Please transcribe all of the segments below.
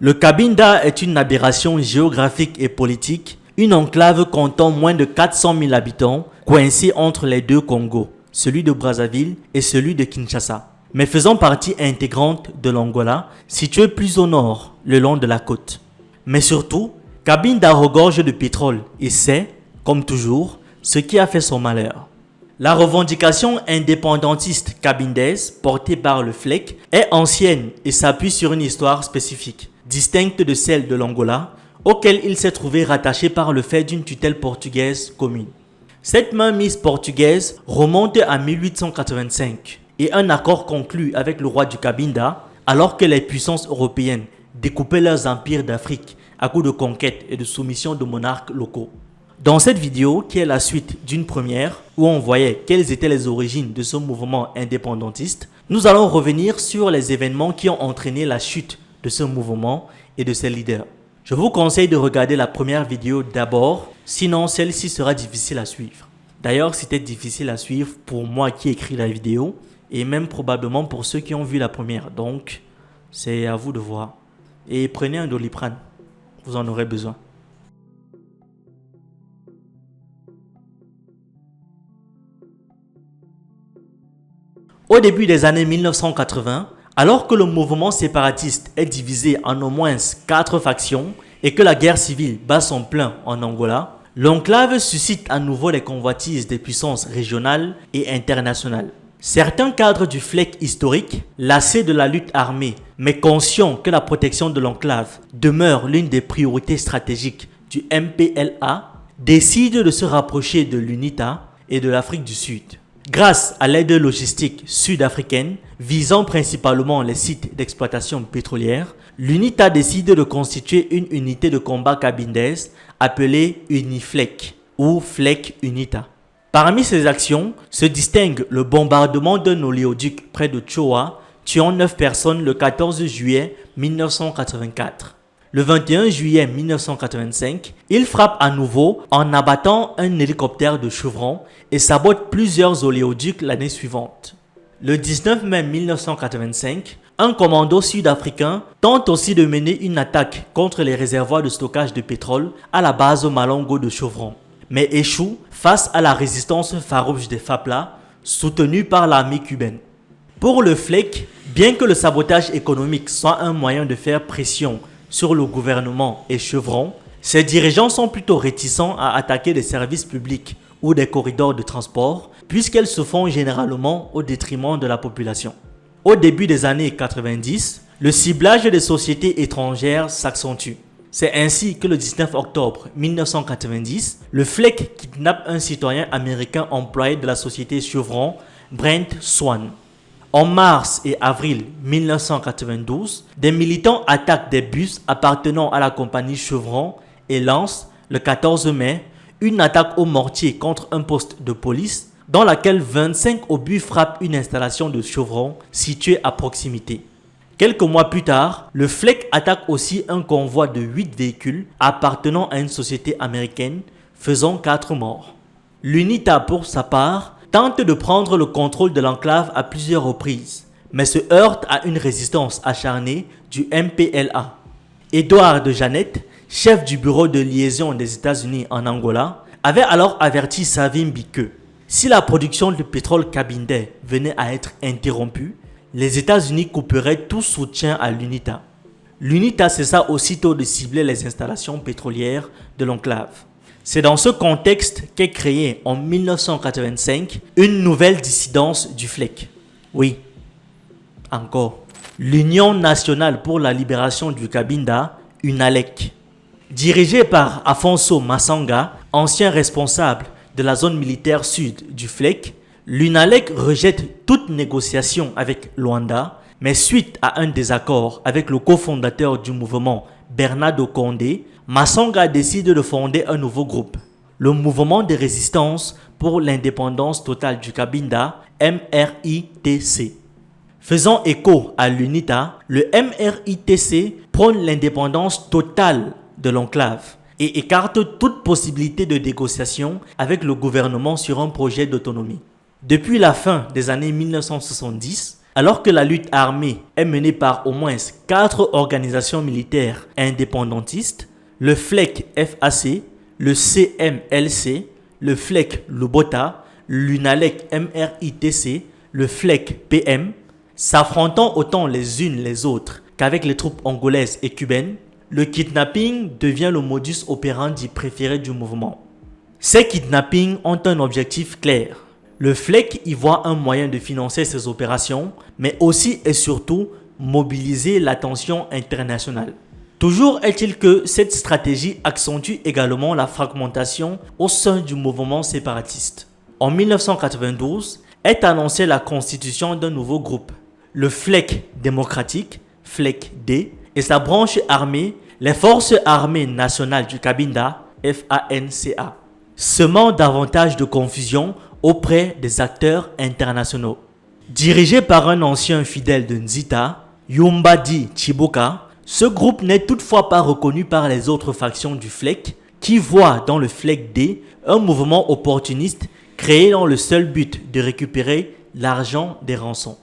Le Cabinda est une aberration géographique et politique, une enclave comptant moins de 400 000 habitants, coincée entre les deux Congos, celui de Brazzaville et celui de Kinshasa, mais faisant partie intégrante de l'Angola, situé plus au nord, le long de la côte. Mais surtout, Cabinda regorge de pétrole et c'est, comme toujours, ce qui a fait son malheur. La revendication indépendantiste cabindaise, portée par le FLEC, est ancienne et s'appuie sur une histoire spécifique, distincte de celle de l'Angola, auquel il s'est trouvé rattaché par le fait d'une tutelle portugaise commune. Cette mainmise portugaise remonte à 1885 et un accord conclu avec le roi du Cabinda, alors que les puissances européennes découpaient leurs empires d'Afrique à coups de conquêtes et de soumission de monarques locaux. Dans cette vidéo, qui est la suite d'une première, où on voyait quelles étaient les origines de ce mouvement indépendantiste, nous allons revenir sur les événements qui ont entraîné la chute de ce mouvement et de ses leaders. Je vous conseille de regarder la première vidéo d'abord, sinon celle-ci sera difficile à suivre. D'ailleurs, c'était difficile à suivre pour moi qui écris la vidéo, et même probablement pour ceux qui ont vu la première, donc c'est à vous de voir. Et prenez un Doliprane, vous en aurez besoin. Au début des années 1980, alors que le mouvement séparatiste est divisé en au moins 4 factions et que la guerre civile bat son plein en Angola, l'enclave suscite à nouveau les convoitises des puissances régionales et internationales. Certains cadres du FLEC historique, lassés de la lutte armée, mais conscients que la protection de l'enclave demeure l'une des priorités stratégiques du MPLA, décident de se rapprocher de l'UNITA et de l'Afrique du Sud. Grâce à l'aide logistique sud-africaine, visant principalement les sites d'exploitation pétrolière, l'UNITA décide de constituer une unité de combat cabindaise appelée UNIFLEC ou FLEC UNITA. Parmi ces actions se distingue le bombardement d'un oléoduc près de Choa, tuant 9 personnes le 14 juillet 1984. Le 21 juillet 1985, il frappe à nouveau en abattant un hélicoptère de Chevron et sabote plusieurs oléoducs l'année suivante. Le 19 mai 1985, un commando sud-africain tente aussi de mener une attaque contre les réservoirs de stockage de pétrole à la base Malongo de Chevron, mais échoue face à la résistance farouche des FAPLA, soutenue par l'armée cubaine. Pour le FLEC, bien que le sabotage économique soit un moyen de faire pression sur le gouvernement et Chevron, ses dirigeants sont plutôt réticents à attaquer des services publics ou des corridors de transport, puisqu'elles se font généralement au détriment de la population. Au début des années 90, le ciblage des sociétés étrangères s'accentue. C'est ainsi que le 19 octobre 1990, le FLEC kidnappe un citoyen américain employé de la société Chevron, Brent Swan. En mars et avril 1992, des militants attaquent des bus appartenant à la compagnie Chevron et lancent, le 14 mai, une attaque au mortier contre un poste de police dans laquelle 25 obus frappent une installation de Chevron située à proximité. Quelques mois plus tard, le FLEC attaque aussi un convoi de 8 véhicules appartenant à une société américaine, faisant 4 morts. L'UNITA, pour sa part, tente de prendre le contrôle de l'enclave à plusieurs reprises, mais se heurte à une résistance acharnée du MPLA. Édouard de Jeannette, chef du bureau de liaison des États-Unis en Angola, avait alors averti Savimbi que si la production de pétrole cabindais venait à être interrompue, les États-Unis couperaient tout soutien à l'UNITA. L'UNITA cessa aussitôt de cibler les installations pétrolières de l'enclave. C'est dans ce contexte qu'est créée en 1985 une nouvelle dissidence du FLEC. Oui, encore. L'Union nationale pour la libération du Cabinda, UNALEC. Dirigée par Afonso Massanga, ancien responsable de la zone militaire sud du FLEC, l'UNALEC rejette toute négociation avec Luanda, mais suite à un désaccord avec le cofondateur du mouvement, Bernardo Condé, Massanga décide de fonder un nouveau groupe, le Mouvement de résistance pour l'indépendance totale du Cabinda, MRITC. Faisant écho à l'UNITA, le MRITC prône l'indépendance totale de l'enclave et écarte toute possibilité de négociation avec le gouvernement sur un projet d'autonomie. Depuis la fin des années 1970, Alors que la lutte armée est menée par au moins 4 organisations militaires indépendantistes, le FLEC FAC, le CMLC, le FLEC Lobota, l'UNALEC MRITC, le FLEC PM, s'affrontant autant les unes les autres qu'avec les troupes angolaises et cubaines, le kidnapping devient le modus operandi préféré du mouvement. Ces kidnappings ont un objectif clair. Le FLEC y voit un moyen de financer ses opérations, mais aussi et surtout mobiliser l'attention internationale. Toujours est-il que cette stratégie accentue également la fragmentation au sein du mouvement séparatiste. En 1992, est annoncée la constitution d'un nouveau groupe, le FLEC démocratique, FLEC-D, et sa branche armée, les Forces armées nationales du Cabinda, FANCA, semant davantage de confusion auprès des acteurs internationaux. Dirigé par un ancien fidèle de Nzita, Yumbadi Chiboka, ce groupe n'est toutefois pas reconnu par les autres factions du FLEC qui voient dans le FLEC-D un mouvement opportuniste créé dans le seul but de récupérer l'argent des rançons.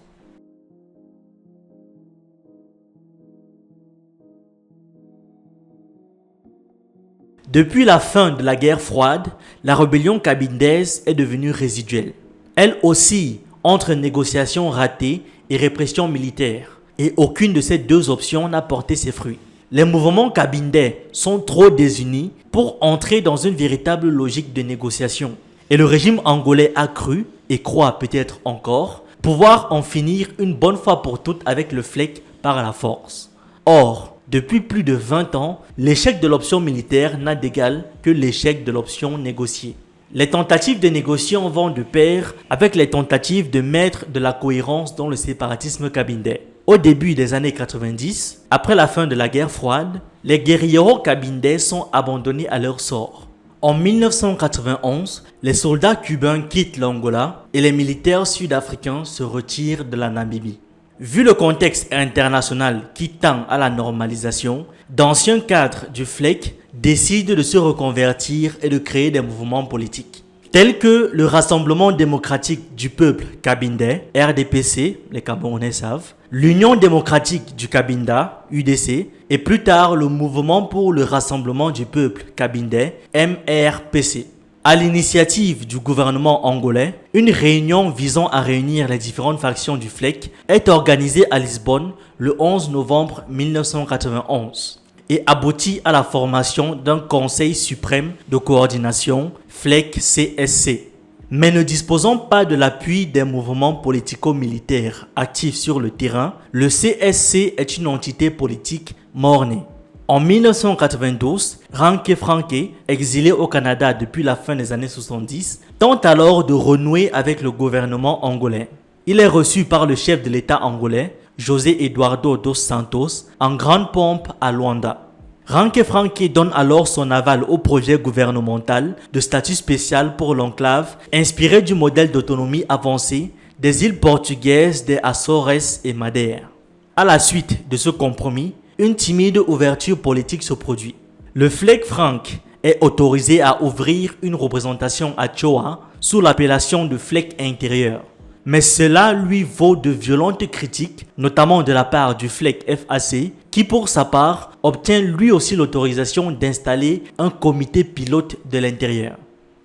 Depuis la fin de la guerre froide, la rébellion cabindaise est devenue résiduelle. Elle oscille entre négociations ratées et répression militaire, et aucune de ces deux options n'a porté ses fruits. Les mouvements cabindais sont trop désunis pour entrer dans une véritable logique de négociation, et le régime angolais a cru, et croit peut-être encore, pouvoir en finir une bonne fois pour toutes avec le FLEC par la force. Or, depuis plus de 20 ans, l'échec de l'option militaire n'a d'égal que l'échec de l'option négociée. Les tentatives de négocier vont de pair avec les tentatives de mettre de la cohérence dans le séparatisme cabindais. Au début des années 90, après la fin de la guerre froide, les guérilleros cabindais sont abandonnés à leur sort. En 1991, les soldats cubains quittent l'Angola et les militaires sud-africains se retirent de la Namibie. Vu le contexte international qui tend à la normalisation, d'anciens cadres du FLEC décident de se reconvertir et de créer des mouvements politiques, tels que le Rassemblement démocratique du peuple Cabindais, RDPC, les Camerounais savent, l'Union démocratique du Cabinda, UDC, et plus tard le Mouvement pour le Rassemblement du peuple Cabindais, MRPC. À l'initiative du gouvernement angolais, une réunion visant à réunir les différentes factions du FLEC est organisée à Lisbonne le 11 novembre 1991 et aboutit à la formation d'un Conseil suprême de coordination FLEC-CSC. Mais ne disposant pas de l'appui des mouvements politico-militaires actifs sur le terrain, le CSC est une entité politique mornée. En 1992, Ranke Franke, exilé au Canada depuis la fin des années 70, tente alors de renouer avec le gouvernement angolais. Il est reçu par le chef de l'État angolais, José Eduardo dos Santos, en grande pompe à Luanda. Ranke Franke donne alors son aval au projet gouvernemental de statut spécial pour l'enclave, inspiré du modèle d'autonomie avancée des îles portugaises des Açores et Madère. À la suite de ce compromis, une timide ouverture politique se produit. Le FLEC franc est autorisé à ouvrir une représentation à Tchoa sous l'appellation de FLEC intérieur. Mais cela lui vaut de violentes critiques, notamment de la part du FLEC FAC, qui pour sa part obtient lui aussi l'autorisation d'installer un comité pilote de l'intérieur.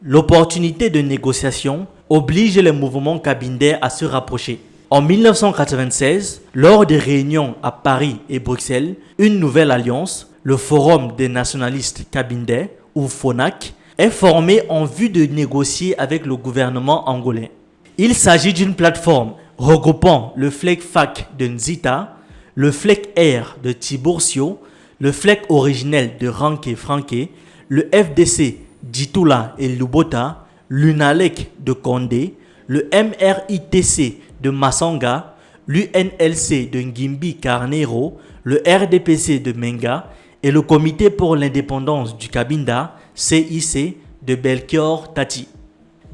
L'opportunité de négociation oblige les mouvements cabindais à se rapprocher. En 1996, lors des réunions à Paris et Bruxelles, une nouvelle alliance, le Forum des nationalistes cabindais, ou FONAC, est formée en vue de négocier avec le gouvernement angolais. Il s'agit d'une plateforme regroupant le FLEC-FAC de Nzita, le FLEC-R de Tiburcio, le FLEC originel de Ranke Franke, le FDC d'Itula et Lubota, l'UNALEC de Condé, le MRITC de Massanga, l'UNLC de Ngimbi Carneiro, le RDPC de Menga et le Comité pour l'indépendance du Cabinda, CIC, de Belchior Tati.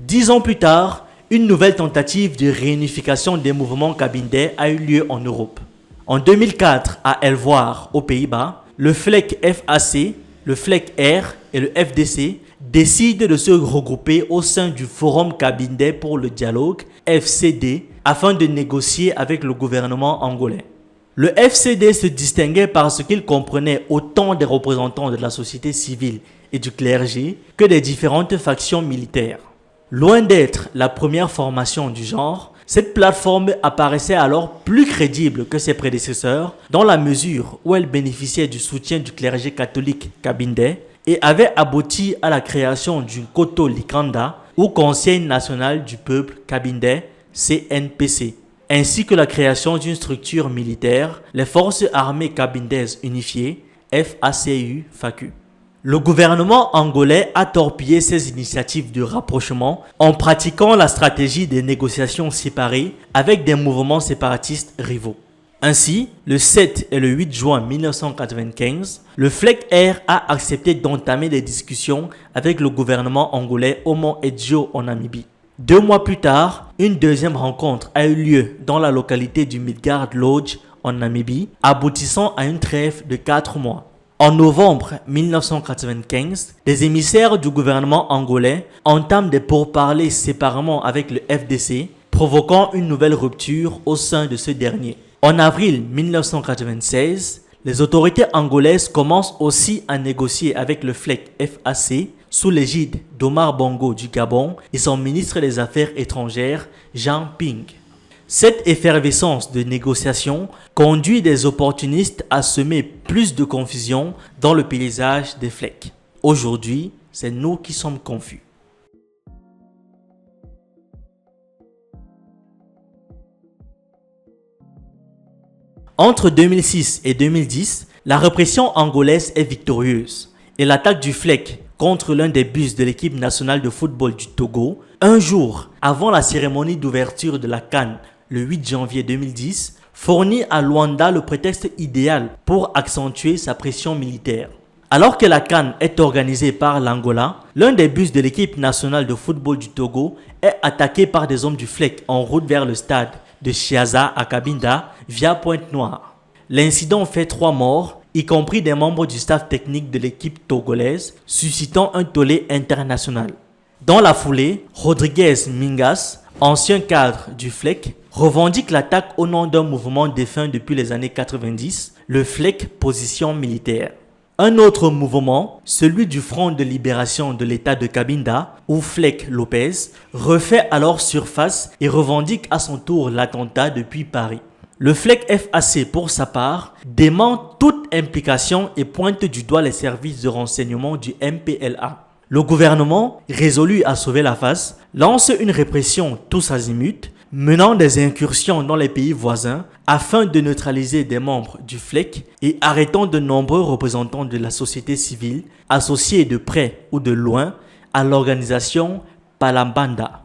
10 ans plus tard, une nouvelle tentative de réunification des mouvements cabindais a eu lieu en Europe. En 2004, à Elvoire, aux Pays-Bas, le FLEC FAC, le FLEC R et le FDC décident de se regrouper au sein du Forum cabindais pour le dialogue, FCD, afin de négocier avec le gouvernement angolais. Le FCD se distinguait parce qu'il comprenait autant des représentants de la société civile et du clergé que des différentes factions militaires. Loin d'être la première formation du genre, cette plateforme apparaissait alors plus crédible que ses prédécesseurs dans la mesure où elle bénéficiait du soutien du clergé catholique kabindais et avait abouti à la création du Koto Likanda ou Conseil national du peuple kabindais CNPC, ainsi que la création d'une structure militaire, les Forces armées kabindaises unifiées, FACU. Le gouvernement angolais a torpillé ces initiatives de rapprochement en pratiquant la stratégie des négociations séparées avec des mouvements séparatistes rivaux. Ainsi, le 7 et le 8 juin 1995, le FLEC Air a accepté d'entamer des discussions avec le gouvernement angolais au mont Edjo en Namibie. 2 mois plus tard, une deuxième rencontre a eu lieu dans la localité du Midgard Lodge en Namibie, aboutissant à une trêve de 4 mois. En novembre 1995, des émissaires du gouvernement angolais entament des pourparlers séparément avec le FDC, provoquant une nouvelle rupture au sein de ce dernier. En avril 1996, les autorités angolaises commencent aussi à négocier avec le FLEC FAC sous l'égide d'Omar Bongo du Gabon et son ministre des Affaires étrangères, Jean Ping. Cette effervescence de négociation conduit des opportunistes à semer plus de confusion dans le paysage des FLEC. Aujourd'hui, c'est nous qui sommes confus. Entre 2006 et 2010, la répression angolaise est victorieuse et l'attaque du FLEC contre l'un des bus de l'équipe nationale de football du Togo, un jour avant la cérémonie d'ouverture de la CAN le 8 janvier 2010, fournit à Luanda le prétexte idéal pour accentuer sa pression militaire. Alors que la CAN est organisée par l'Angola, l'un des bus de l'équipe nationale de football du Togo est attaqué par des hommes du FLEC en route vers le stade de Chiaza à Cabinda via Pointe-Noire. L'incident fait 3 morts, y compris des membres du staff technique de l'équipe togolaise, suscitant un tollé international. Dans la foulée, Rodrigues Mingas, ancien cadre du FLEC, revendique l'attaque au nom d'un mouvement défunt depuis les années 90, le FLEC Position Militaire. Un autre mouvement, celui du Front de Libération de l'État de Cabinda, ou FLEC Lopez, refait alors surface et revendique à son tour l'attentat depuis Paris. Le FLEC FAC, pour sa part, dément toute implication et pointe du doigt les services de renseignement du MPLA. Le gouvernement, résolu à sauver la face, lance une répression tous azimuts, menant des incursions dans les pays voisins afin de neutraliser des membres du FLEC et arrêtant de nombreux représentants de la société civile associés de près ou de loin à l'organisation Palambanda.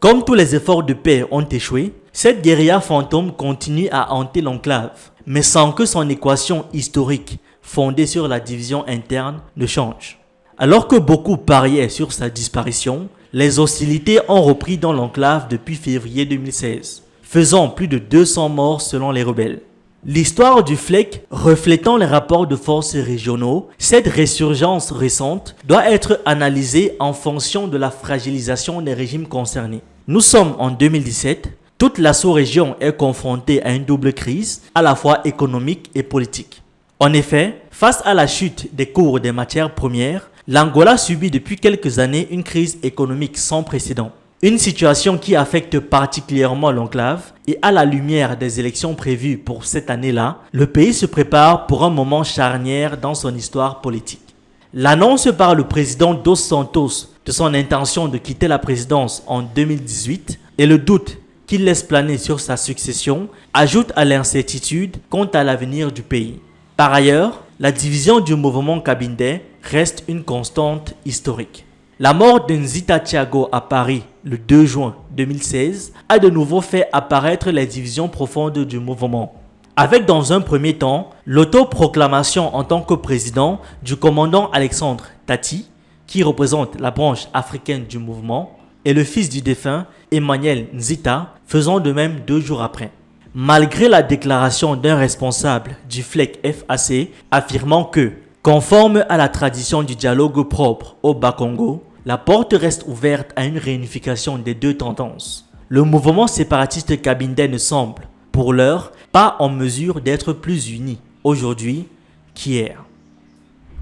Comme tous les efforts de paix ont échoué, cette guérilla fantôme continue à hanter l'enclave, mais sans que son équation historique, fondée sur la division interne, ne change. Alors que beaucoup pariaient sur sa disparition, les hostilités ont repris dans l'enclave depuis février 2016, faisant plus de 200 morts selon les rebelles. L'histoire du FLEC reflétant les rapports de forces régionaux, cette résurgence récente doit être analysée en fonction de la fragilisation des régimes concernés. Nous sommes en 2017, toute la sous-région est confrontée à une double crise, à la fois économique et politique. En effet, face à la chute des cours des matières premières, l'Angola subit depuis quelques années une crise économique sans précédent. Une situation qui affecte particulièrement l'enclave et à la lumière des élections prévues pour cette année-là, le pays se prépare pour un moment charnière dans son histoire politique. L'annonce par le président Dos Santos de son intention de quitter la présidence en 2018 et le doute qu'il laisse planer sur sa succession ajoutent à l'incertitude quant à l'avenir du pays. Par ailleurs, la division du mouvement kabindais reste une constante historique. La mort de Nzita Thiago à Paris le 2 juin 2016 a de nouveau fait apparaître les divisions profondes du mouvement. Avec dans un premier temps l'autoproclamation en tant que président du commandant Alexandre Tati, qui représente la branche africaine du mouvement, et le fils du défunt Emmanuel Nzita, faisant de même 2 jours après. Malgré la déclaration d'un responsable du FLEC FAC affirmant que Conforme à la tradition du dialogue propre au Bas-Congo, la porte reste ouverte à une réunification des deux tendances. Le mouvement séparatiste kabindais ne semble, pour l'heure, pas en mesure d'être plus uni aujourd'hui qu'hier.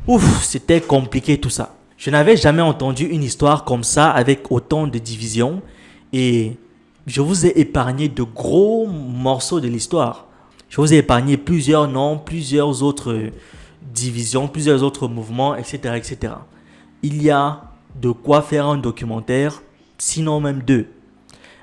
Ouf, c'était compliqué tout ça. Je n'avais jamais entendu une histoire comme ça avec autant de divisions et je vous ai épargné de gros morceaux de l'histoire. Je vous ai épargné plusieurs noms, plusieurs autres divisions, plusieurs autres mouvements, etc., etc. Il y a de quoi faire un documentaire, sinon même deux.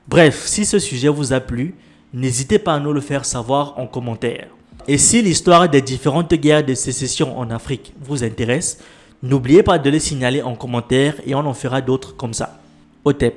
Bref, si ce sujet vous a plu, n'hésitez pas à nous le faire savoir en commentaire. Et si l'histoire des différentes guerres de sécession en Afrique vous intéresse, n'oubliez pas de le signaler en commentaire et on en fera d'autres comme ça. OTEP.